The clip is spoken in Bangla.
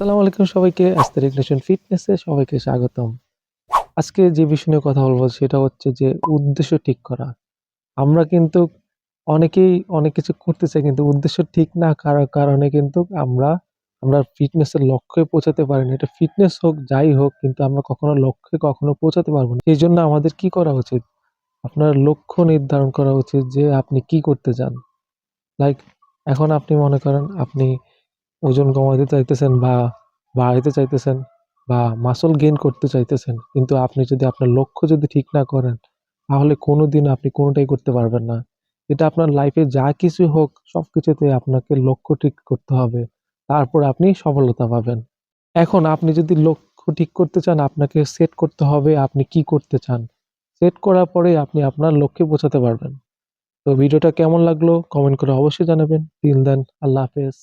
আসসালামু আলাইকুম সবাইকে। আস্তারিক নেশন ফিটনেসে সবাইকে স্বাগতম। আজকে যে বিষয় নিয়ে কথা বলবো সেটা হচ্ছে যে উদ্দেশ্য ঠিক করা। আমরা কিন্তু অনেকেই অনেক কিছু করতে চাই কিন্তু উদ্দেশ্য ঠিক না করার কারণে কিন্তু আমরা ফিটনেসের লক্ষ্যে পৌঁছাতে পারি না। এটা ফিটনেস হোক যাই হোক কিন্তু আমরা কখনো লক্ষ্যে কখনো পৌঁছাতে পারবো না। এইজন্য আমাদের কি করা উচিত? আপনার লক্ষ্য নির্ধারণ করা উচিত যে আপনি কি করতে চান। লাইক এখন আপনি মনে করেন আপনি ওজন কমাইতে চাইতেছেন বা বাড়াইতে চাইতেছেন বা মাসল গেইন করতে চাইতেছেন। কিন্তু আপনি যদি আপনার লক্ষ্য যদি ঠিক না করেন, তাহলে কোনোদিন আপনি কোনটাই করতে পারবেন না। এটা আপনার লাইফে যা কিছু হোক সবকিছুতে আপনাকে লক্ষ্য ঠিক করতে হবে। তারপর আপনি সফলতা পাবেন। এখন আপনি যদি লক্ষ্য ঠিক করতে চান, আপনাকে সেট করতে হবে আপনি কি করতে চান। সেট করার পরে আপনি আপনার লক্ষ্যে পৌঁছাতে পারবেন। তো ভিডিওটা কেমন লাগলো কমেন্ট করে অবশ্যই জানাবেন। টিল দেন আল্লাহ হাফেজ।